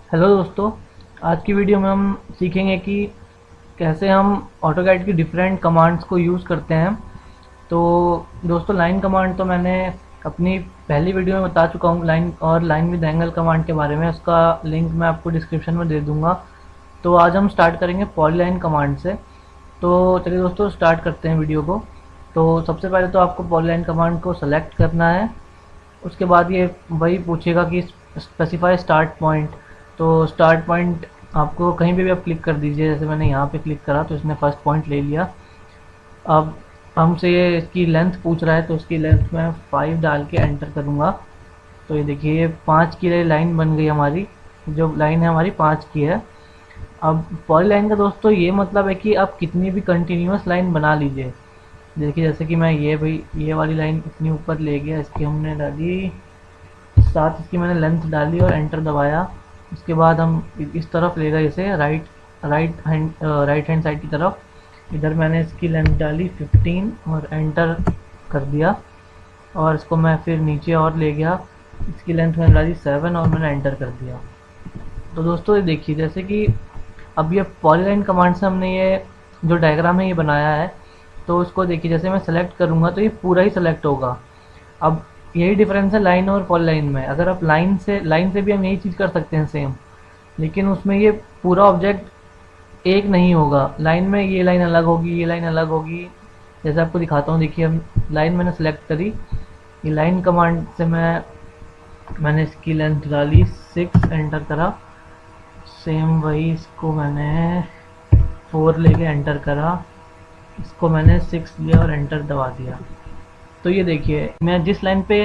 Hello दोस्तों। आज की वीडियो में हम सीखेंगे कि कैसे हम ऑटोकैड की डिफरेंट कमांड्स को यूज़ करते हैं। तो दोस्तों, लाइन कमांड तो मैंने अपनी पहली वीडियो में बता चुका हूँ, लाइन और लाइन विद एंगल कमांड के बारे में। उसका लिंक मैं आपको डिस्क्रिप्शन में दे दूँगा। तो आज हम स्टार्ट करेंगे पॉलीलाइन कमांड से। तो चलिए दोस्तों, स्टार्ट करते हैं वीडियो को। तो सबसे पहले तो आपको पॉलीलाइन कमांड को सेलेक्ट करना है। उसके बाद ये वही पूछेगा कि स्पेसिफाई स्टार्ट पॉइंट। तो स्टार्ट पॉइंट आपको कहीं पे भी आप क्लिक कर दीजिए। जैसे मैंने यहाँ पे क्लिक करा तो इसने फर्स्ट पॉइंट ले लिया। अब हमसे ये इसकी लेंथ पूछ रहा है, तो इसकी लेंथ मैं 5 डाल के एंटर करूँगा। तो ये देखिए, 5 की लाइन बन गई हमारी। जो लाइन है हमारी 5 की है। अब पॉलीलाइन का दोस्तों ये मतलब है कि आप कितनी भी कंटिन्यूस लाइन बना लीजिए। देखिए, जैसे कि मैं ये वाली लाइन इतनी ऊपर ले गया, इसकी हमने डाली 7, इसकी मैंने लेंथ डाली और एंटर दबाया। उसके बाद हम इस तरफ ले गए इसे राइट हैंड साइड की तरफ। इधर मैंने इसकी लेंथ डाली 15 और एंटर कर दिया। और इसको मैं फिर नीचे और ले गया, इसकी लेंथ मैंने डाली 7 और मैंने एंटर कर दिया। तो दोस्तों ये देखिए, जैसे कि अब ये पॉलीलाइन कमांड से हमने ये जो डायग्राम है ये बनाया है। तो उसको देखिए, जैसे मैं सेलेक्ट करूँगा तो ये पूरा ही सेलेक्ट होगा। अब यही डिफरेंस है लाइन और पॉलीलाइन में। अगर आप लाइन से भी हम यही चीज़ कर सकते हैं सेम, लेकिन उसमें ये पूरा ऑब्जेक्ट एक नहीं होगा। लाइन में ये लाइन अलग होगी, ये लाइन अलग होगी। जैसे आपको दिखाता हूँ, देखिए हम लाइन मैंने सेलेक्ट करी। ये लाइन कमांड से मैंने इसकी लेंथ डाली 6, एंटर करा। सेम वही इसको मैंने 4 लेके एंटर करा। इसको मैंने 6 लिया और एंटर दबा दिया। तो ये देखिए, मैं जिस लाइन पे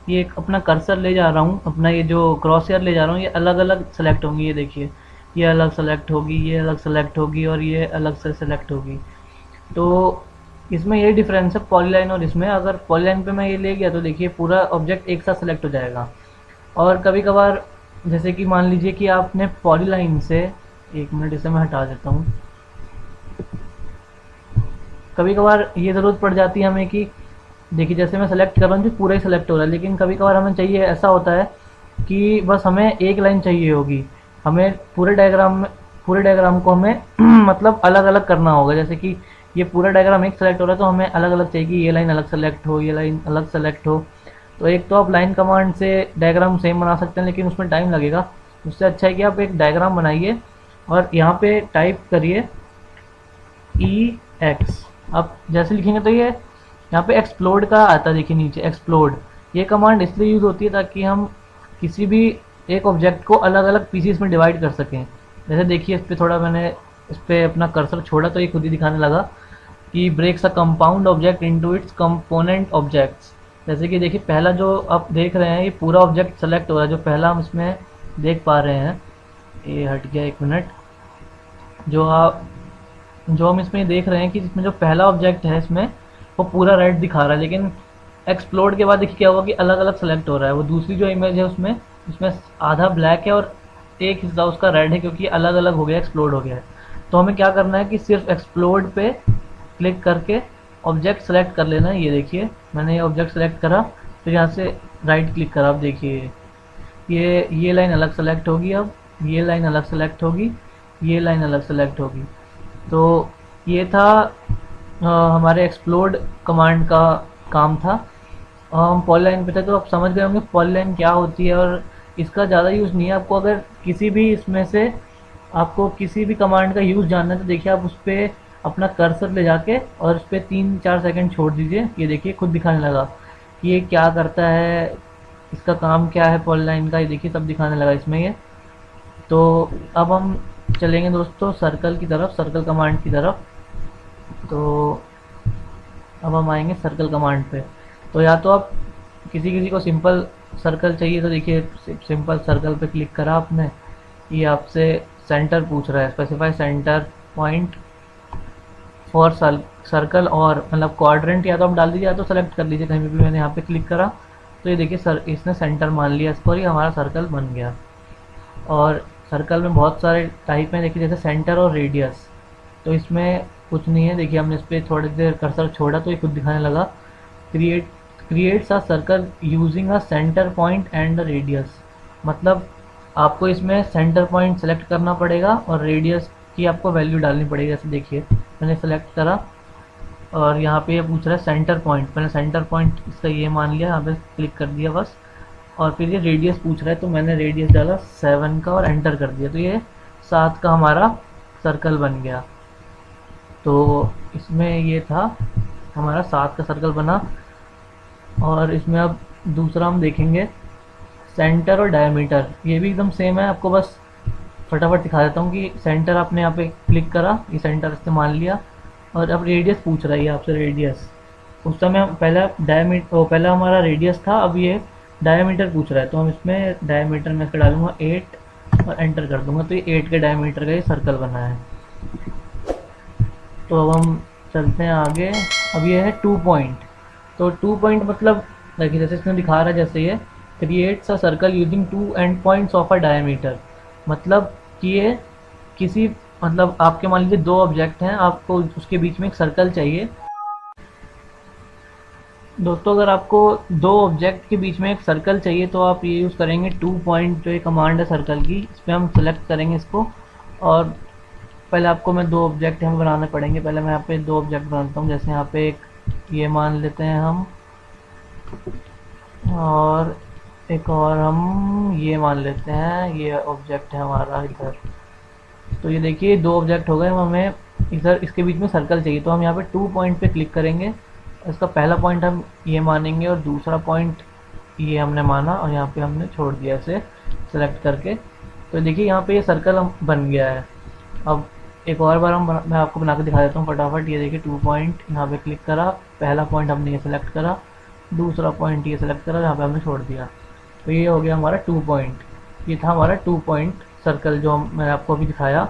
ये अपना कर्सर ले जा रहा हूँ, अपना ये जो क्रॉस हेयर ले जा रहा हूँ, ये अलग अलग सेलेक्ट होंगी। ये देखिए, ये अलग सेलेक्ट होगी, ये अलग सेलेक्ट होगी और ये अलग से सेलेक्ट होगी। तो इसमें यही डिफरेंस है पॉलीलाइन और इसमें। अगर पॉलीलाइन पे मैं ये ले गया तो देखिए पूरा ऑब्जेक्ट एक साथ सेलेक्ट हो जाएगा। और कभी कभार, जैसे कि मान लीजिए कि आपने पॉलीलाइन से, एक मिनट इसे मैं हटा देता हूँ। कभी कभार ये ज़रूरत पड़ जाती है हमें कि देखिए, जैसे मैं सेलेक्ट कर रहा हूँ तो पूरा ही सेलेक्ट हो रहा है, लेकिन कभी कभार हमें चाहिए, ऐसा होता है कि बस हमें एक लाइन चाहिए होगी। हमें पूरे डायग्राम को हमें मतलब अलग अलग करना होगा। जैसे कि ये पूरा डायग्राम एक सेलेक्ट हो रहा है, तो हमें अलग अलग चाहिए कि ये लाइन अलग सेलेक्ट हो, ये लाइन अलग सेलेक्ट हो। तो एक तो आप लाइन कमांड से डायग्राम सेम बना सकते हैं, लेकिन उसमें टाइम लगेगा। उससे अच्छा है कि आप एक डायग्राम बनाइए और यहाँ पे टाइप करिए EX। आप जैसे लिखेंगे तो ये यहाँ पे एक्सप्लोड का आता है। देखिए नीचे एक्सप्लोड, ये कमांड इसलिए यूज़ होती है ताकि हम किसी भी एक ऑब्जेक्ट को अलग अलग पीसीस में डिवाइड कर सकें। जैसे देखिए, इस पर थोड़ा मैंने इस पर अपना कर्सर छोड़ा तो ये खुद ही दिखाने लगा कि breaks a compound object into its component objects. जैसे कि देखिए, पहला जो आप देख रहे हैं ये पूरा ऑब्जेक्ट सेलेक्ट हो रहा है, जो पहला हम इसमें देख पा रहे हैं। ये हट गया, एक मिनट। जो हम इसमें देख रहे हैं कि इसमें जो पहला ऑब्जेक्ट है इसमें वो पूरा रेड दिखा रहा है, लेकिन एक्सप्लोड के बाद देखिए क्या हुआ कि अलग अलग सेलेक्ट हो रहा है। वो दूसरी जो इमेज है उसमें उसमें आधा ब्लैक है और एक हिस्सा उसका रेड है, क्योंकि अलग अलग हो गया, एक्सप्लोड हो गया है। तो हमें क्या करना है कि सिर्फ एक्सप्लोड पे क्लिक करके ऑब्जेक्ट सेलेक्ट कर लेना है। ये देखिए, मैंने ये ऑब्जेक्ट सेलेक्ट करा, फिर यहाँ से राइट क्लिक करा। अब देखिए, ये लाइन अलग सेलेक्ट होगी, अब ये लाइन अलग सेलेक्ट होगी, ये लाइन अलग सेलेक्ट होगी। तो ये था हमारे एक्सप्लोड कमांड का काम था। हम पॉलीलाइन पे थे, तो आप समझ गए होंगे पॉलीलाइन क्या होती है। और इसका ज़्यादा यूज़ नहीं है। आपको अगर किसी भी इसमें से आपको किसी भी कमांड का यूज़ जानना है तो देखिए, आप उस पर अपना कर्सर ले जाके और उस पर 3-4 सेकंड छोड़ दीजिए। ये देखिए खुद दिखाने लगा कि ये क्या करता है, इसका काम क्या है पॉलीलाइन का। ये देखिए सब दिखाने लगा इसमें ये। तो अब हम चलेंगे दोस्तों सर्कल की तरफ, सर्कल कमांड की तरफ। तो अब हम आएंगे सर्कल कमांड पे। तो या तो आप किसी को सिंपल सर्कल चाहिए तो देखिए, सिंपल सर्कल पे क्लिक करा आपने, ये आपसे सेंटर पूछ रहा है, specify centre point for circle. और मतलब क्वाड्रेंट या तो आप डाल दीजिए या तो सेलेक्ट कर लीजिए कहीं भी। मैंने यहाँ पे क्लिक करा तो ये देखिए सर, इसने सेंटर मान लिया इसको और ये हमारा सर्कल बन गया। और सर्कल में बहुत सारे टाइप हैं, देखिए जैसे सेंटर और रेडियस। तो इसमें कुछ नहीं है। देखिए, हमने इस पर थोड़ी देर कर्सर छोड़ा तो ये खुद दिखाने लगा, creates a circle using a centre point and radius. मतलब आपको इसमें सेंटर पॉइंट सेलेक्ट करना पड़ेगा और रेडियस की आपको वैल्यू डालनी पड़ेगी। जैसे देखिए मैंने सेलेक्ट करा और यहाँ पे ये पूछ रहा है सेंटर पॉइंट, मैंने सेंटर पॉइंट इसका ये मान लिया, यहाँ पे क्लिक कर दिया बस। और फिर ये रेडियस पूछ रहा है तो मैंने रेडियस डाला 7 का और एंटर कर दिया, तो ये 7 का हमारा सर्कल बन गया। तो इसमें ये था हमारा 7 का सर्कल बना। और इसमें अब दूसरा हम देखेंगे सेंटर और डायमीटर, ये भी एकदम सेम है। आपको बस फटाफट दिखा देता हूँ कि सेंटर आपने यहाँ पे क्लिक करा, ये सेंटर इस्तेमाल लिया और अब रेडियस पूछ रहा है आपसे रेडियस। उस समय पहला पहला हमारा रेडियस था, अब ये डायमीटर पूछ रहा है, तो हम इसमें डायमीटर में इसका डालूंगा 8 और एंटर कर दूंगा, तो ये 8 के डायमीटर का ये सर्कल बना है। तो अब हम चलते हैं आगे। अब ये है 2 पॉइंट। तो 2 पॉइंट मतलब देखिए जैसे इसमें दिखा रहा है, जैसे ये creates a circle using 2 and points of a diameter, मतलब कि ये किसी मतलब आपके मान लीजिए 2 ऑब्जेक्ट हैं, आपको उसके बीच में एक सर्कल चाहिए। दोस्तों अगर आपको 2 ऑब्जेक्ट के बीच में एक सर्कल चाहिए तो आप ये यूज़ करेंगे 2 पॉइंट, जो ये कमांड है सर्कल की, इस पर हम सेलेक्ट करेंगे इसको। और पहले आपको मैं 2 ऑब्जेक्ट हमें बनाने पड़ेंगे। पहले मैं यहाँ पे 2 ऑब्जेक्ट बनाता हूँ, जैसे यहाँ पे एक ये मान लेते हैं हम, और एक और हम ये मान लेते हैं, ये ऑब्जेक्ट है हमारा इधर। तो ये देखिए 2 ऑब्जेक्ट हो गए, हमें इधर इसके बीच में सर्कल चाहिए, तो हम यहाँ पे 2 पॉइंट पे क्लिक करेंगे। इसका पहला पॉइंट हम ये मानेंगे और दूसरा पॉइंट ये हमने माना और यहाँ पे हमने छोड़ दिया इसे सेलेक्ट करके। तो देखिए यहाँ पे ये सर्कल हम बन गया है। अब एक और बार मैं आपको बना के दिखा देता हूँ फटाफट। ये देखिए 2 पॉइंट, यहाँ पे क्लिक करा, पहला पॉइंट हमने ये सेलेक्ट करा, दूसरा पॉइंट ये सेलेक्ट करा, यहाँ पे हमने छोड़ दिया, तो ये हो गया हमारा 2 पॉइंट। ये था हमारा 2 पॉइंट सर्कल जो मैंने आपको अभी दिखाया।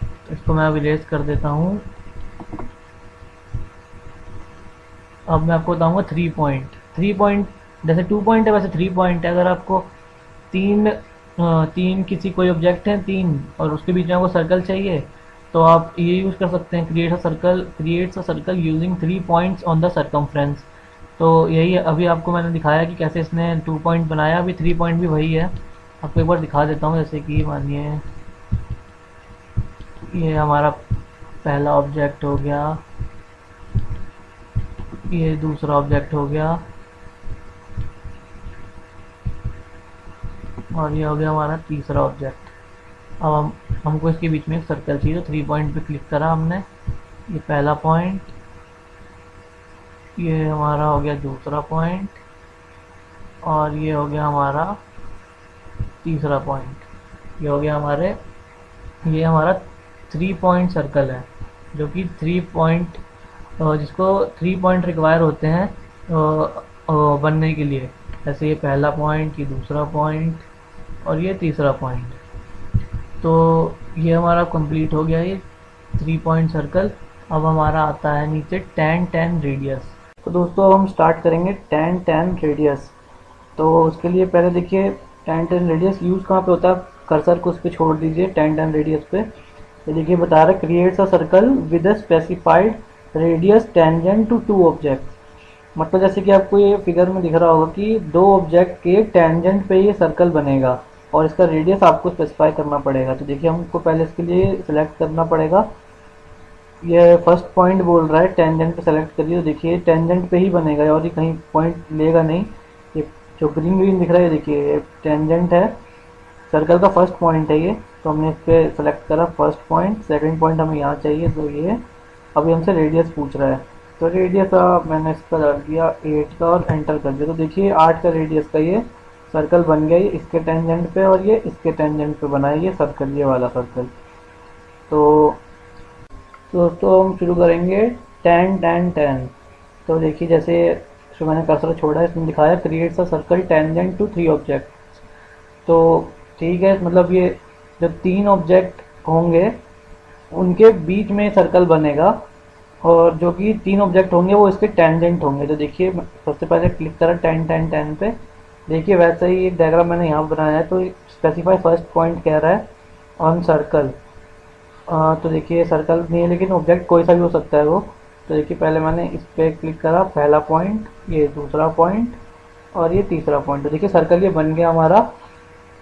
तो इसको मैं अब इरेज कर देता हूँ। अब मैं आपको बताऊंगा 3 पॉइंट। 3 पॉइंट जैसे 2 पॉइंट है वैसे 3 पॉइंट है। अगर आपको तीन किसी कोई ऑब्जेक्ट है 3 और उसके बीच में आपको सर्कल चाहिए तो आप ये यूज़ कर सकते हैं, creates a circle using 3 points on the circumference. तो यही अभी आपको मैंने दिखाया कि कैसे इसने 2 पॉइंट बनाया। अभी 3 पॉइंट भी वही है, आपको एक बार दिखा देता हूँ। जैसे कि मानिए ये हमारा पहला ऑब्जेक्ट हो गया, ये दूसरा ऑब्जेक्ट हो गया और ये हो गया हमारा तीसरा ऑब्जेक्ट। अब हमको इसके बीच में एक सर्कल चाहिए, तो 3 पॉइंट पे क्लिक करा हमने। ये पहला पॉइंट, ये हमारा हो गया दूसरा पॉइंट और ये हो गया हमारा तीसरा पॉइंट। ये हो गया ये हमारा 3 पॉइंट सर्कल है, जो कि 3 पॉइंट जिसको 3 पॉइंट रिक्वायर होते हैं बनने के लिए। जैसे ये पहला पॉइंट, ये दूसरा पॉइंट और ये तीसरा पॉइंट। तो ये हमारा कंप्लीट हो गया ये 3 पॉइंट सर्कल। अब हमारा आता है नीचे tan tan रेडियस। तो दोस्तों हम स्टार्ट करेंगे tan tan रेडियस। तो उसके लिए पहले देखिए tan tan रेडियस यूज़ कहाँ पे होता है, कर्सर को उस पर छोड़ दीजिए tan tan रेडियस पे। ये देखिए बता रहा है creates a circle with a specified radius tangent to 2 object. मतलब जैसे कि आपको ये फिगर में दिख रहा होगा कि 2 ऑब्जेक्ट के टेंजेंट पे ये सर्कल बनेगा और इसका रेडियस आपको स्पेसिफाई करना पड़ेगा। तो देखिए हमको पहले इसके लिए सिलेक्ट करना पड़ेगा। ये फर्स्ट पॉइंट बोल रहा है टेंजेंट पे सेलेक्ट करिए, तो देखिए टेंजेंट पे ही बनेगा और ये कहीं पॉइंट लेगा नहीं। ये जो ग्रीन ग्रीन दिख रहा है देखिए ये टेंजेंट है, सर्कल का फर्स्ट पॉइंट है ये। तो हमने इस पर सेलेक्ट करा फर्स्ट पॉइंट, सेकंड पॉइंट हमें यहाँ चाहिए, तो ये अभी हमसे रेडियस पूछ रहा है। तो रेडियस मैंने इसका डाल दिया 8 का और एंटर कर दिया। तो देखिए 8 का रेडियस का ये सर्कल बन गया, ये इसके टेंजेंट पे और ये इसके टेंजेंट पे बना है ये सर्कल, ये वाला सर्कल। तो दोस्तों हम शुरू करेंगे tan tan tan। तो देखिए जैसे जो मैंने कर्सर छोड़ा है इसमें दिखाया creates a circle tangent to 3 object. तो ठीक है, मतलब ये जब 3 ऑब्जेक्ट होंगे उनके बीच में सर्कल बनेगा और जो कि 3 ऑब्जेक्ट होंगे वो इसके टेंजेंट होंगे। तो देखिए सबसे पहले क्लिक करा tan tan tan पे, देखिए वैसा ही एक डायग्राम मैंने यहाँ बनाया है। तो स्पेसिफाई फर्स्ट पॉइंट कह रहा है ऑन सर्कल। तो देखिए सर्कल नहीं है लेकिन ऑब्जेक्ट कोई सा भी हो सकता है वो। तो देखिए पहले मैंने इस पर क्लिक करा, पहला पॉइंट, ये दूसरा पॉइंट और ये तीसरा पॉइंट। तो देखिए सर्कल ये बन गया हमारा।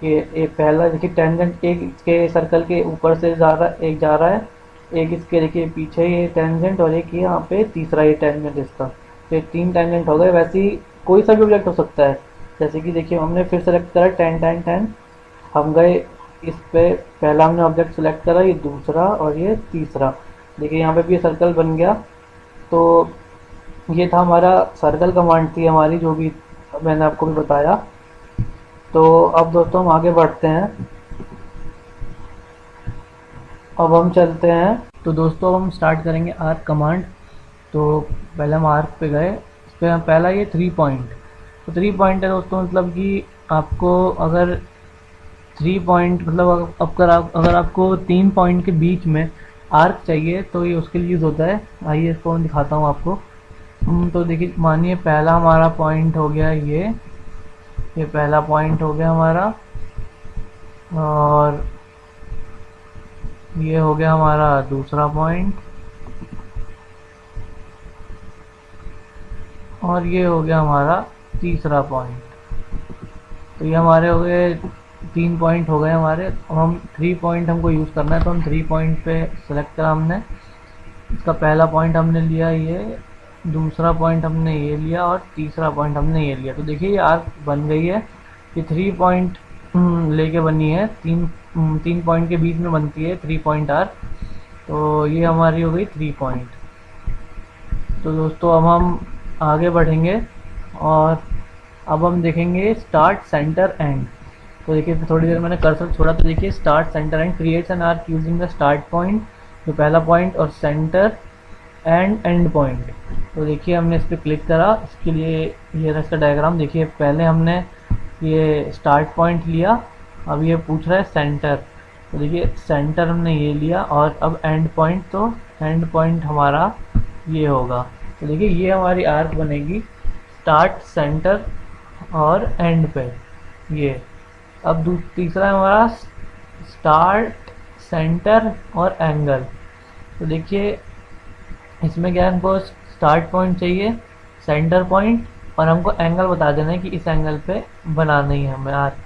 ये एक पहला देखिए टेंजेंट एक इसके सर्कल के ऊपर से जा रहा एक जा रहा है, एक इसके देखिए पीछे ये टेंजेंट, और एक यहाँ पे तीसरा ये टेंजेंट इसका। तो ये 3 टेंजेंट हो गए। वैसे ही कोई सा भी ऑब्जेक्ट हो सकता है, जैसे कि देखिए हमने फिर सेलेक्ट करा 10 10 10, हम गए इस पे, पहला हमने ऑब्जेक्ट सेलेक्ट करा, ये दूसरा और ये तीसरा। देखिए यहाँ पे भी ये सर्कल बन गया। तो ये था हमारा सर्कल कमांड थी हमारी, जो भी मैंने आपको भी बताया। तो अब दोस्तों हम आगे बढ़ते हैं, अब हम चलते हैं। तो दोस्तों हम स्टार्ट करेंगे आर्क कमांड। तो पहले हम आर्क पे गए, इस पर पहला ये 3 पॉइंट। तो 3 पॉइंट है दोस्तों, मतलब कि आपको अगर 3 पॉइंट मतलब अगर आपको 3 पॉइंट के बीच में आर्क चाहिए तो ये उसके लिए यूज़ होता है। आइए इसको मैं दिखाता हूँ आपको। तो देखिए मानिए पहला हमारा पॉइंट हो गया ये पहला पॉइंट हो गया हमारा, और ये हो गया हमारा दूसरा पॉइंट, और ये हो गया हमारा तीसरा पॉइंट। तो ये हमारे हो गए 3 पॉइंट हो गए हमारे। अब हम 3 पॉइंट हमको यूज़ करना है, तो हम 3 पॉइंट पे सेलेक्ट करा हमने। इसका पहला पॉइंट हमने लिया ये, दूसरा पॉइंट हमने ये लिया, और तीसरा पॉइंट हमने ये लिया। तो देखिए ये आर्क बन गई है। ये 3 पॉइंट लेके बनी है, 3 पॉइंट के बीच में बनती है 3 पॉइंट आर्क। तो ये हमारी हो गई 3 पॉइंट। तो दोस्तों अब हम आगे बढ़ेंगे, और अब हम देखेंगे स्टार्ट सेंटर एंड। तो देखिए थोड़ी देर मैंने कर्सर छोड़ा, तो देखिए start centre and creates an arc using the start point, जो पहला पॉइंट, और सेंटर एंड एंड पॉइंट। तो देखिए हमने इस पर क्लिक करा, इसके लिए ये रहा इसका डायग्राम। देखिए पहले हमने ये स्टार्ट पॉइंट लिया, अब ये पूछ रहा है सेंटर। तो देखिए सेंटर हमने ये लिया, और अब एंड पॉइंट, तो एंड पॉइंट हमारा ये होगा। तो देखिए ये हमारी आर्क बनेगी स्टार्ट सेंटर और एंड पे ये। अब तीसरा हमारा स्टार्ट सेंटर और एंगल। तो देखिए इसमें क्या है, हमको स्टार्ट पॉइंट चाहिए, सेंटर पॉइंट, और हमको एंगल बता देना है कि इस एंगल पे बनाना ही है हमें आर्क।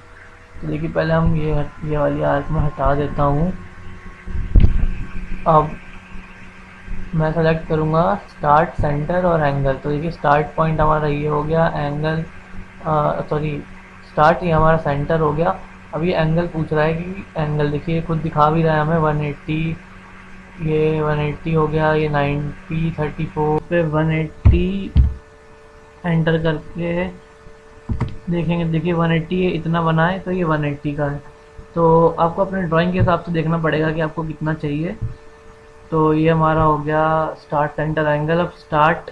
तो देखिए पहले हम ये वाली आर्क में हटा देता हूँ। अब मैं सेलेक्ट करूँगा स्टार्ट सेंटर और एंगल। तो देखिए स्टार्ट पॉइंट हमारा ये हो गया, एंगल सॉरी स्टार्ट ये हमारा सेंटर हो गया। अब ये एंगल पूछ रहा है कि एंगल देखिए खुद दिखा भी रहा है हमें 180, ये 180 हो गया, ये 90 34 पे 180 एंटर करके देखेंगे। देखिए 180 ये इतना बना है, तो ये 180 का है। तो आपको अपने ड्राइंग के हिसाब से देखना पड़ेगा कि आपको कितना चाहिए। तो ये हमारा हो गया स्टार्ट सेंटर एंगल। अब स्टार्ट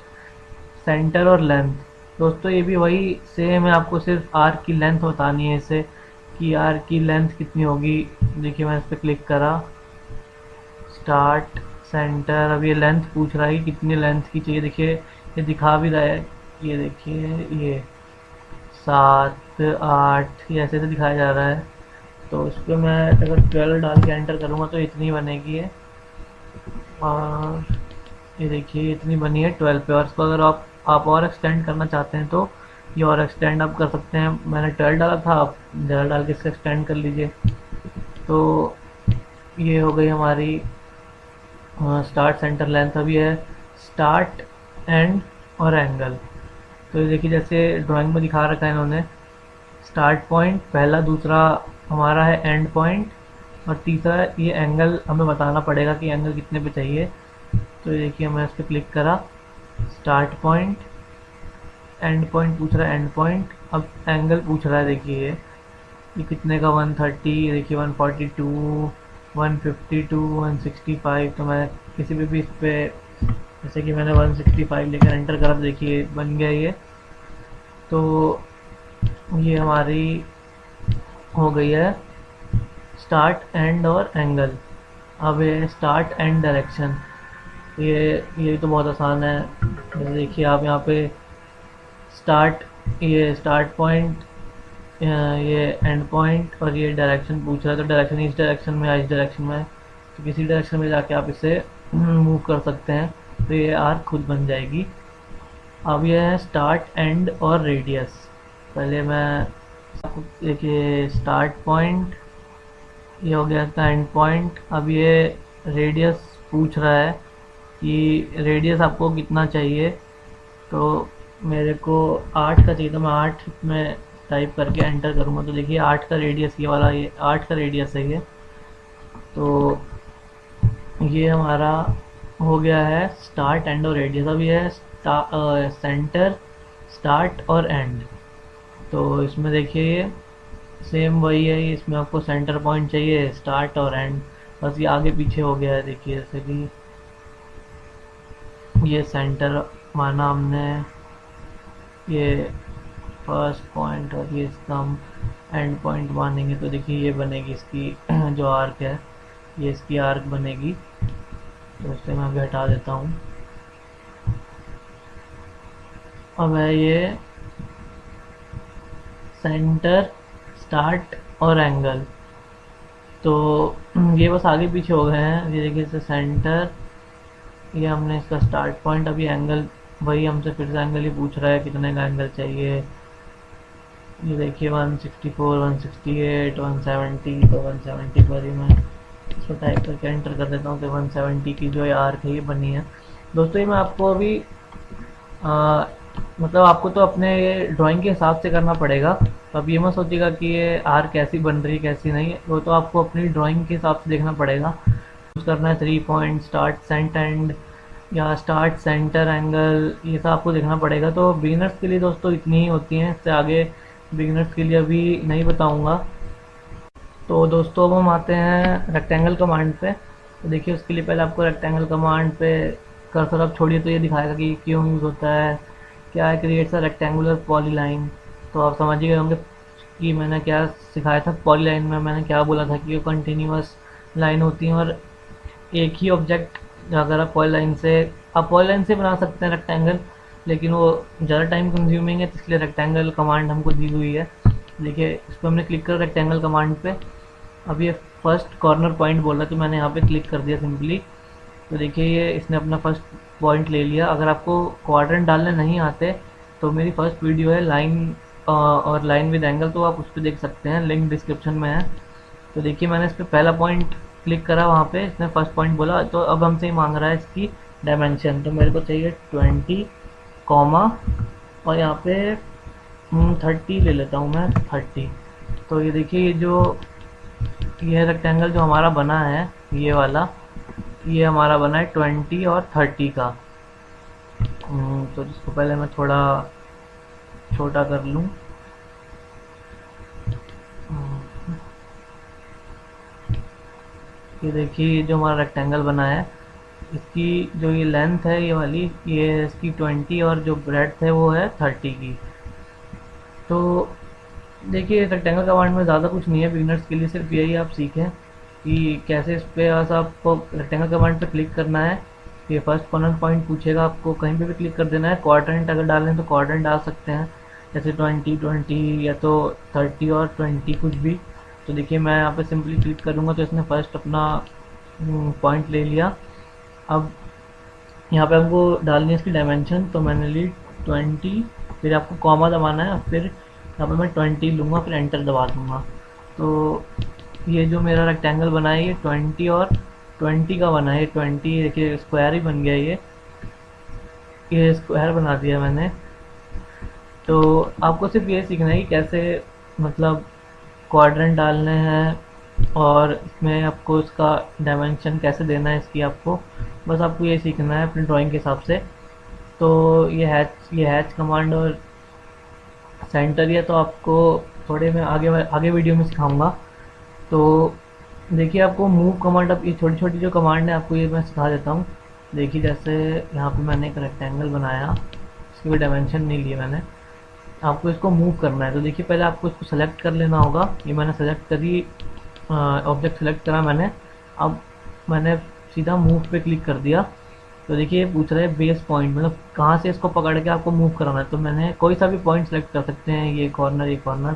सेंटर और लेंथ, दोस्तों ये भी वही सेम है, आपको सिर्फ आर्क की लेंथ बतानी है इसे, कि आर्क की लेंथ कितनी होगी। देखिए मैं इस पर क्लिक करा, स्टार्ट सेंटर, अब ये लेंथ पूछ रहा है कि कितनी लेंथ की चाहिए। देखिए ये दिखा भी रहा है, ये देखिए ये 7 8 ये ऐसे दिखाया जा रहा है। तो इस पर मैं अगर 12 डाल के एंटर करूँगा तो इतनी बनेगी है, और ये देखिए इतनी बनी है 12 पे। और इसको अगर आप और एक्सटेंड करना चाहते हैं तो ये और एक्सटेंड आप कर सकते हैं। मैंने 12 डाला था, आप 12 डाल के इसको एक्सटेंड कर लीजिए। तो ये हो गई हमारी स्टार्ट सेंटर लेंथ। अभी है स्टार्ट एंड और एंगल। तो ये देखिए जैसे ड्राइंग में दिखा रखा है इन्होंने, स्टार्ट पॉइंट पहला, दूसरा हमारा है एंड पॉइंट, और तीसरा ये एंगल हमें बताना पड़ेगा कि एंगल कितने पे चाहिए। तो ये देखिए मैं इस पर क्लिक करा, स्टार्ट पॉइंट, एंड पॉइंट पूछ रहा है, एंड पॉइंट, अब एंगल पूछ रहा है। देखिए ये कितने का 130, देखिए 142 152 165। तो मैं किसी भी इस पर जैसे कि मैंने 165 लेकर एंटर करा, तो देखिए बन गया ये। तो ये हमारी हो गई है स्टार्ट एंड और एंगल। अब ये स्टार्ट एंड डायरेक्शन, ये तो बहुत आसान है। जैसे देखिए आप यहाँ पे ये स्टार्ट पॉइंट, ये एंड पॉइंट, और ये डायरेक्शन पूछ रहा है। तो डायरेक्शन इस डायरेक्शन में या इस डायरेक्शन में, तो किसी डायरेक्शन में जाके आप इसे मूव कर सकते हैं। तो ये आर्क खुद बन जाएगी। अब ये है स्टार्ट एंड और रेडियस। पहले मैं देखिए स्टार्ट पॉइंट, ये हो गया इसका एंड पॉइंट। अब ये रेडियस पूछ रहा है कि रेडियस आपको कितना चाहिए, तो मेरे को 8 का चाहिए, तो मैं 8 में टाइप करके एंटर करूँगा। तो देखिए 8 का रेडियस, ये वाला, ये 8 का रेडियस है ये। तो ये हमारा हो गया है स्टार्ट, एंड और रेडियस। अब ये है सेंटर, स्टार्ट और एंड। तो इसमें देखिए ये सेम वही है, इसमें आपको सेंटर पॉइंट चाहिए, स्टार्ट और एंड, बस ये आगे पीछे हो गया है। देखिए जैसे कि ये सेंटर माना हमने, ये फर्स्ट पॉइंट, और ये इसका हम एंड पॉइंट मानेंगे। तो देखिए ये बनेगी इसकी जो आर्क है, ये इसकी आर्क बनेगी। तो इसे मैं अभी हटा देता हूँ। अब है ये सेंटर, स्टार्ट और एंगल। तो ये बस आगे पीछे हो गए हैं। ये देखिए इसे सेंटर, ये हमने इसका स्टार्ट पॉइंट। अभी एंगल वही हमसे फिर से एंगल ही पूछ रहा है, कितने का एंगल चाहिए। ये देखिए 164, 168, 170। तो 170 पर ही मैं इसको टाइप करके एंटर कर देता हूँ। तो 170 की जो आर्क है ये बनी है। दोस्तों ये मैं आपको अभी मतलब आपको तो अपने ड्राइंग के हिसाब से करना पड़ेगा। तो अब ये मत सोचिएगा कि ये आर्क कैसी बन रही है कैसी नहीं, वो तो आपको अपनी ड्राइंग के हिसाब से देखना पड़ेगा। यूज़ करना है 3 पॉइंट, स्टार्ट सेंट एंड, या स्टार्ट सेंटर एंगल, ये सब आपको देखना पड़ेगा। तो बिगिनर्स के लिए दोस्तों इतनी ही होती हैं, इससे आगे बिगिनर्स के लिए अभी नहीं बताऊंगा। तो दोस्तों अब हम आते हैं रेक्टेंगल कमांड पे। तो देखिए उसके लिए पहले आपको रेक्टेंगल कमांड पे कर्सर आप छोड़िए, तो ये दिखाएगा कि क्यों यूज़ होता है, क्या है, क्रिएट्स अ रेक्टेंगुलर पॉलीलाइन। तो आप समझ ही गए होंगे कि मैंने क्या सिखाया था। पॉलीलाइन में मैंने क्या बोला था कि वो कंटिन्यूअस लाइन होती है, और एक ही ऑब्जेक्ट अगर आप पॉलीलाइन से बना सकते हैं रेक्टेंगल, लेकिन वो ज़्यादा टाइम कंज्यूमिंग है, तो इसलिए रेक्टेंगल कमांड हमको दी हुई है। देखिए इस पर हमने क्लिक कर रेक्टेंगल कमांड पे। अब ये फर्स्ट कॉर्नर पॉइंट बोल रहा है, तो मैंने यहाँ पे क्लिक कर दिया सिंपली। तो देखिए ये इसने अपना फर्स्ट पॉइंट ले लिया। अगर आपको क्वाड्रेंट डालने नहीं आते तो मेरी फर्स्ट वीडियो है लाइन और लाइन विद एंगल, तो आप उस पर देख सकते हैं, लिंक डिस्क्रिप्शन में है। तो देखिए मैंने इस पर पहला पॉइंट क्लिक करा, वहाँ पे इसने फर्स्ट पॉइंट बोला। तो अब हमसे ही मांग रहा है इसकी डायमेंशन। तो मेरे को चाहिए 20 कॉमा, और यहाँ पे 30 ले लेता हूँ मैं, 30। तो ये देखिए ये रेक्टेंगल जो हमारा बना है, ये वाला, ये हमारा बना है 20 और 30 का। तो जिसको पहले मैं थोड़ा छोटा कर लूँ। ये देखिए जो हमारा रेक्टेंगल बना है, इसकी जो ये लेंथ है ये वाली, ये इसकी 20, और जो ब्रेड्थ है वो है 30 की। तो देखिए रेक्टेंगल कमांड में ज़्यादा कुछ नहीं है बिगिनर्स के लिए, सिर्फ यही आप सीखें कि कैसे इस पर बस आपको रेक्टेंगल कमांड पे क्लिक करना है। ये फर्स्ट कॉर्नर पॉइंट पूछेगा, आपको कहीं पे भी क्लिक कर देना है। क्वाड्रेंट अगर डालें तो क्वाड्रेंट डाल सकते हैं, जैसे 20, 20 या तो 30 और 20 कुछ भी। तो देखिए मैं यहाँ पे सिंपली क्लिक करूँगा, तो इसने फर्स्ट अपना पॉइंट ले लिया। अब यहाँ पे हमको डालनी है इसकी डायमेंशन, तो मैंने ली 20, फिर आपको कॉमा दबाना है, फिर यहाँ पे मैं 20 लूँगा, फिर एंटर दबा दूँगा। तो ये जो मेरा रेक्टेंगल बना है ये 20 और 20 का बना है। 20 देखिए स्क्वायर ही बन गया, ये स्क्वायर बना दिया मैंने। तो आपको सिर्फ ये सीखना है कि कैसे मतलब क्वाड्रेंट डालने हैं, और इसमें आपको इसका डायमेंशन कैसे देना है इसकी, आपको बस आपको ये सीखना है अपनी ड्राइंग के हिसाब से। तो ये हैच कमांड और सेंटर, ये तो आपको थोड़े मैं आगे वीडियो में सिखाऊंगा। तो देखिए आपको मूव कमांड, अब ये छोटी छोटी जो कमांड है आपको ये मैं सिखा देता हूँ। देखिए जैसे यहाँ पे मैंने एक रेक्टेंगल बनाया, इसकी कोई डायमेंशन नहीं लिया मैंने, आपको इसको मूव करना है। तो देखिए पहले आपको इसको सेलेक्ट कर लेना होगा। ये मैंने सेलेक्ट करी, ऑब्जेक्ट सेलेक्ट करा मैंने। अब मैंने सीधा मूव पे क्लिक कर दिया। तो देखिए ये पूछ रहा है बेस पॉइंट, मतलब कहाँ से इसको पकड़ के आपको मूव कराना है। तो मैंने कोई सा भी पॉइंट सेलेक्ट कर सकते हैं, ये कॉर्नर,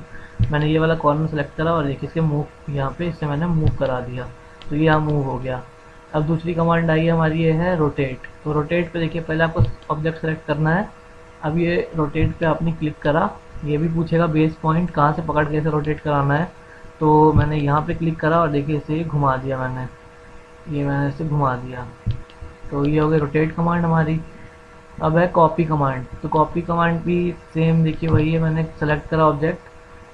मैंने ये वाला कॉर्नर सेलेक्ट करा, और देखिए इसके मूव यहाँ पे इससे मैंने मूव करा दिया, तो ये यहाँ मूव हो गया। अब दूसरी कमांड आई है हमारी, ये है रोटेट। तो रोटेट पे देखिए पहले आपको ऑब्जेक्ट सेलेक्ट करना है। अब ये रोटेट पे आपने क्लिक करा, ये भी पूछेगा बेस पॉइंट कहाँ से पकड़ के इसे रोटेट कराना है। तो मैंने यहाँ पे क्लिक करा और देखिए इसे घुमा दिया मैंने इसे घुमा दिया। तो ये हो गई रोटेट कमांड हमारी। अब है कॉपी कमांड। तो कॉपी कमांड भी सेम देखिए वही है, मैंने सेलेक्ट करा ऑब्जेक्ट,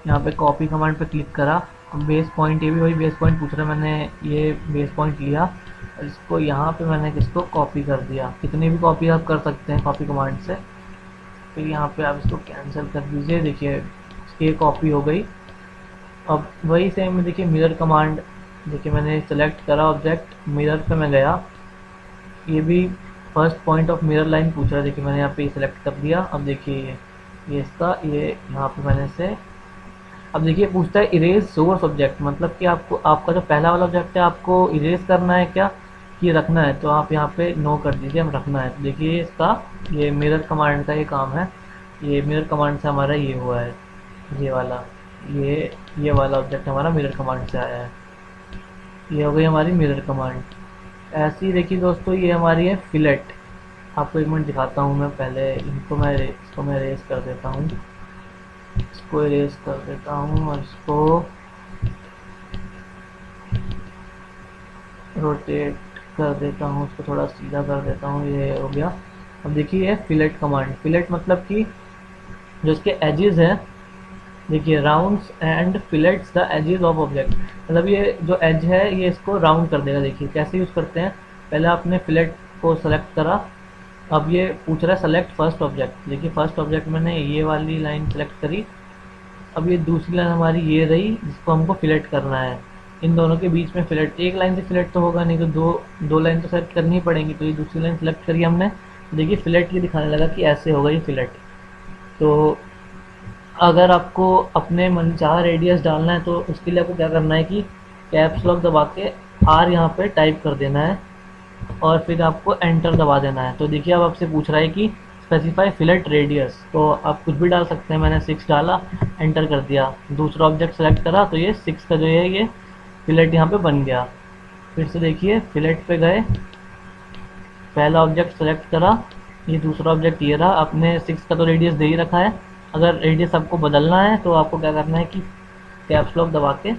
यहाँ पे कॉपी कमांड पे क्लिक करा। बेस पॉइंट, ये भी वही बेस पॉइंट पूछ रहा है, मैंने ये बेस पॉइंट लिया और इसको यहाँ पे मैंने किसको कॉपी कर दिया। कितनी भी कॉपी आप कर सकते हैं कॉपी कमांड से। फिर यहाँ पे आप इसको कैंसिल कर दीजिए, देखिए ये कॉपी हो गई। अब वही सेम में देखिए मिरर कमांड, देखिए मैंने सेलेक्ट करा ऑब्जेक्ट, मिरर पे मैं गया, ये भी first point of mirror line पूछ रहा है। देखिए मैंने यहाँ पे सेलेक्ट कर दिया। अब देखिए ये इसका ये यहाँ पे मैंने से, अब देखिए पूछता है इरेज सोर्स ऑब्जेक्ट, मतलब कि आपको आपका जो पहला वाला ऑब्जेक्ट है आपको इरेज करना है क्या कि रखना है। तो आप यहाँ पे नो कर दीजिए, हम रखना है। तो देखिए इसका ये मिरर कमांड का ये काम है, ये मिरर कमांड से हमारा ये हुआ है, ये वाला ये वाला ऑब्जेक्ट हमारा मिरर कमांड से आया है। ये हो गई हमारी मिरर कमांड। ऐसी देखिए दोस्तों ये हमारी है फिलेट। आपको एक मिनट दिखाता हूँ मैं, पहले इसको मैं इरेज कर देता हूँ, इसको इरेज कर देता हूँ और इसको रोटेट कर देता हूँ, उसको थोड़ा सीधा कर देता हूँ, ये हो गया। अब देखिए ये फिलेट कमांड, फिलेट मतलब कि जो इसके एजेस हैं, देखिए rounds and fillets the edges of object, मतलब ये जो एज है ये इसको राउंड कर देगा। देखिए कैसे यूज़ करते हैं, पहले आपने फिलेट को सेलेक्ट करा, अब ये पूछ रहा है सेलेक्ट फर्स्ट ऑब्जेक्ट। देखिए फर्स्ट ऑब्जेक्ट मैंने ये वाली लाइन सेलेक्ट करी, अब ये दूसरी लाइन हमारी ये रही जिसको हमको फिलेट करना है। इन दोनों के बीच में फिलेट, एक लाइन से फिलेट तो होगा नहीं, तो दो लाइन तो सेलेक्ट करनी पड़ेंगी। तो ये दूसरी लाइन सेलेक्ट करी हमने, देखिए फिलेट ये दिखाने लगा कि ऐसे होगा ये फिलेट। तो अगर आपको अपने मनचाहा रेडियस डालना है तो उसके लिए आपको क्या करना है कि कैप्स लॉक दबा के आर यहाँ पे टाइप कर देना है और फिर आपको एंटर दबा देना है। तो देखिए अब आपसे पूछ रहा है कि स्पेसिफाई फिलेट रेडियस, तो आप कुछ भी डाल सकते हैं। मैंने 6 डाला, एंटर कर दिया, दूसरा ऑब्जेक्ट सेलेक्ट करा तो ये 6 का जो है ये फिलेट यहाँ पे बन गया। फिर से देखिए फिलेट पे गए, पहला ऑब्जेक्ट सेलेक्ट करा, ये दूसरा ऑब्जेक्ट ये रहा। आपने 6 का तो रेडियस दे ही रखा है, अगर रेडियस आपको बदलना है तो आपको क्या करना है कि कैप्स लॉक दबा के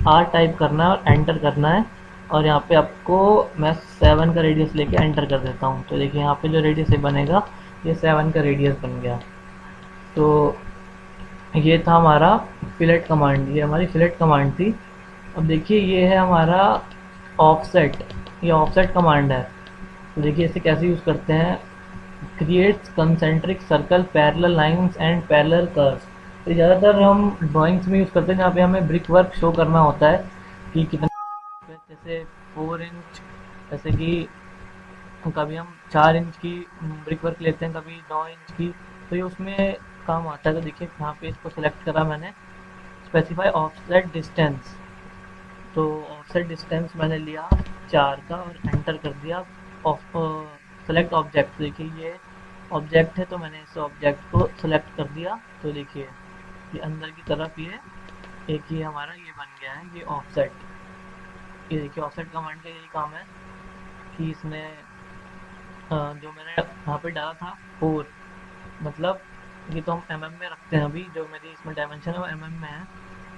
आर टाइप करना है और एंटर करना है। और यहाँ पे आपको मैं 7 का रेडियस लेके एंटर कर देता हूँ। तो देखिए यहाँ पे जो रेडियस बनेगा ये 7 का रेडियस बन गया। तो ये था हमारा फिलेट कमांड, ये हमारी फिलेट कमांड थी। अब देखिए ये है हमारा ऑफसेट, ये ऑफसेट कमांड है। तो देखिए इसे कैसे यूज़ करते हैं, creates concentric circle parallel lines and parallel curves. तो ज़्यादातर हम ड्राइंग्स में यूज़ करते हैं जहाँ पे हमें ब्रिक वर्क शो करना होता है कि कितना, जैसे 4 इंच, जैसे कि कभी हम 4 इंच की ब्रिक वर्क लेते हैं, कभी 9 इंच की, तो ये उसमें काम आता है। तो देखिए यहाँ पे इसको सेलेक्ट करा मैंने, स्पेसिफाई ऑफसेट डिस्टेंस, तो ऑफसेट डिस्टेंस मैंने लिया 4 का और एंटर कर दिया। ऑफ सेलेक्ट ऑब्जेक्ट, देखिए ये ऑब्जेक्ट है तो मैंने इस ऑब्जेक्ट को सेलेक्ट कर दिया। तो देखिए ये अंदर की तरफ ये एक ही हमारा ये बन गया है, ये ऑफसेट। ये देखिए ऑफसेट कमांड का यही काम है कि इसने जो मैंने यहाँ पे डाला था 4, मतलब ये तो हम mm में रखते हैं, अभी जो मेरी इसमें डायमेंशन है वो mm में है।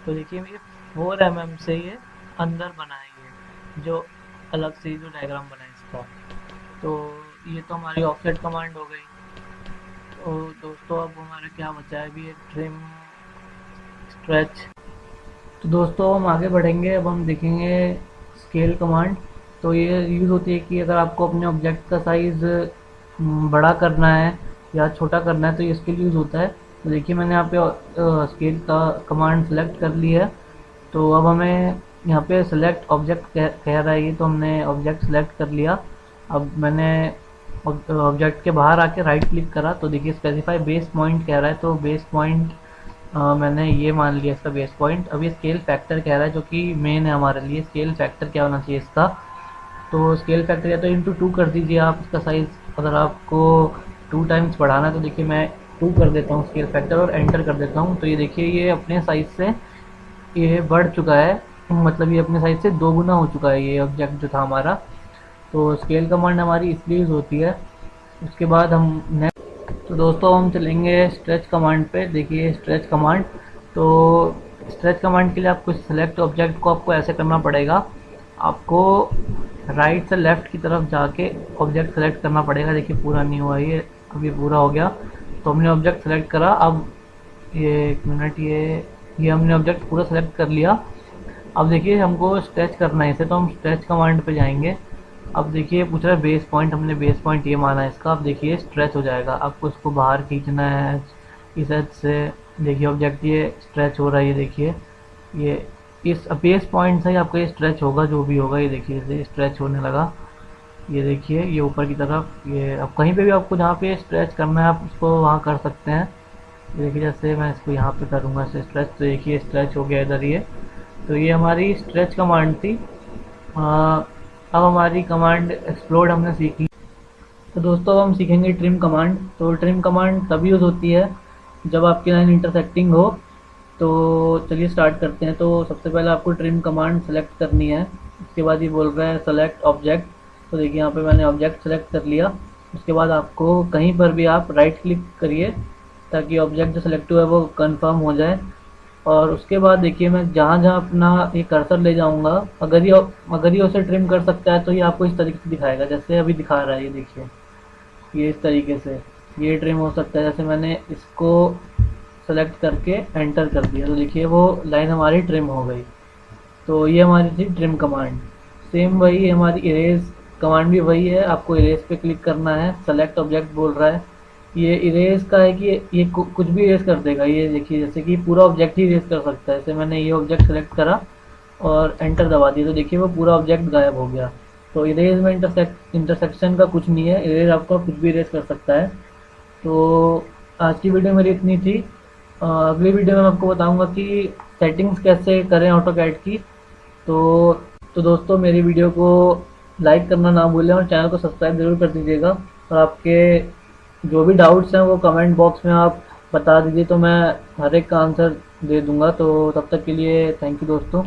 तो देखिए ये 4 mm से ये अंदर बना है, ये जो अलग से जो डायग्राम बना है इसका। तो ये तो हमारी ऑफसेट कमांड हो गई। तो दोस्तों अब हमारा क्या बचा है, अभी एक ट्रिम स्ट्रेच। तो दोस्तों हम आगे बढ़ेंगे, अब हम देखेंगे स्केल कमांड। तो ये यूज़ होती है कि अगर आपको अपने ऑब्जेक्ट का साइज़ बड़ा करना है या छोटा करना है तो ये इसके लिए यूज़ होता है। तो देखिए मैंने यहाँ पे स्केल का कमांड सेलेक्ट कर ली है। तो अब हमें यहाँ पे सेलेक्ट ऑब्जेक्ट कह रहा है ये, तो हमने ऑब्जेक्ट सेलेक्ट कर लिया। अब मैंने ऑब्जेक्ट के बाहर आके राइट क्लिक करा, तो देखिए स्पेसिफाई बेस पॉइंट कह रहा है, तो बेस पॉइंट मैंने ये मान लिया इसका बेस पॉइंट। अब ये स्केल फैक्टर कह रहा है जो कि मेन है हमारे लिए, स्केल फैक्टर क्या होना चाहिए इसका। तो स्केल फैक्टर या तो इंटू 2 कर दीजिए आप इसका साइज़, अगर आपको 2 टाइम्स बढ़ाना है तो देखिए मैं 2 कर देता हूँ स्केल फैक्टर और एंटर कर देता हूँ। तो ये देखिए ये अपने साइज़ से ये बढ़ चुका है, मतलब ये अपने साइज़ से 2 गुना हो चुका है ये ऑब्जेक्ट जो था हमारा। तो स्केल कमांड हमारी इसलिए यूज़ होती है। उसके बाद हम नेक्स्ट, तो दोस्तों हम चलेंगे स्ट्रेच कमांड पे। देखिए स्ट्रेच कमांड, तो स्ट्रेच कमांड के लिए आपको सेलेक्ट ऑब्जेक्ट को आपको ऐसे करना पड़ेगा, आपको राइट से लेफ्ट की तरफ जाके ऑब्जेक्ट सेलेक्ट करना पड़ेगा। देखिए पूरा नहीं हुआ ये, अभी पूरा हो गया। तो हमने ऑब्जेक्ट सेलेक्ट करा, अब ये एक मिनट, ये हमने ऑब्जेक्ट पूरा सेलेक्ट कर लिया। अब देखिए हमको स्ट्रेच करना है इसे, तो हम स्ट्रेच कमांड पे जाएंगे। अब देखिए पूछ रहा है बेस पॉइंट, हमने बेस पॉइंट ये माना है इसका। अब देखिए स्ट्रेच हो जाएगा, आपको इसको बाहर खींचना है इस एज से। देखिए ऑब्जेक्ट ये स्ट्रेच हो रहा है, ये देखिए ये इस बेस पॉइंट से ही आपका ये स्ट्रेच होगा, जो भी होगा। ये देखिए इसे स्ट्रेच होने लगा, ये देखिए ये ऊपर की तरफ। ये अब कहीं पे भी आपको जहाँ पे स्ट्रेच करना है आप उसको वहाँ कर सकते हैं। ये देखिए जैसे मैं इसको यहाँ पे करूँगा इसे स्ट्रेच, तो देखिए स्ट्रेच हो गया इधर ये। तो ये हमारी स्ट्रेच कमांड थी। अब हमारी कमांड एक्सप्लोड हमने सीख ली। तो दोस्तों अब हम सीखेंगे ट्रिम कमांड। तो ट्रिम कमांड तभी यूज़ होती है जब आपकी लाइन इंटरसेक्टिंग हो। तो चलिए स्टार्ट करते हैं। तो सबसे पहले आपको ट्रिम कमांड सेलेक्ट करनी है। उसके बाद ये बोल रहा है सेलेक्ट ऑब्जेक्ट। तो देखिए यहाँ पे मैंने ऑब्जेक्ट सेलेक्ट कर लिया। उसके बाद आपको कहीं पर भी आप राइट क्लिक करिए ताकि ऑब्जेक्ट जो सेलेक्ट हुआ है वो कंफर्म हो जाए। और उसके बाद देखिए मैं जहाँ जहाँ अपना ये कर्सर ले जाऊँगा, अगर ये उसे ट्रिम कर सकता है तो ये आपको इस तरीके से दिखाएगा जैसे अभी दिखा रहा है। ये देखिए ये इस तरीके से ये ट्रिम हो सकता है। जैसे मैंने इसको सेलेक्ट करके एंटर कर दिया तो देखिए वो लाइन हमारी ट्रिम हो गई। तो ये हमारी थी ट्रिम कमांड। सेम वही हमारी इरेज कमांड भी वही है, आपको इरेज पे क्लिक करना है। सेलेक्ट ऑब्जेक्ट बोल रहा है, ये इरेज का है कि ये कुछ भी इरेज कर देगा। ये देखिए जैसे कि पूरा ऑब्जेक्ट ही इरेज कर सकता है। जैसे मैंने ये ऑब्जेक्ट सेलेक्ट करा और एंटर दबा दिया तो देखिए वो पूरा ऑब्जेक्ट गायब हो गया। तो इरेज में इंटरसेक्शन का कुछ नहीं है, इरेज आपका कुछ भी इरेज कर सकता है। तो आज की वीडियो मेरी इतनी थी। अगली वीडियो में मैं आपको बताऊंगा कि सेटिंग्स कैसे करें ऑटोकैड की। तो दोस्तों मेरी वीडियो को लाइक करना ना भूलें और चैनल को सब्सक्राइब ज़रूर कर दीजिएगा। और आपके जो भी डाउट्स हैं वो कमेंट बॉक्स में आप बता दीजिए, तो मैं हर एक का आंसर दे दूंगा। तो तब तक के लिए थैंक यू दोस्तों।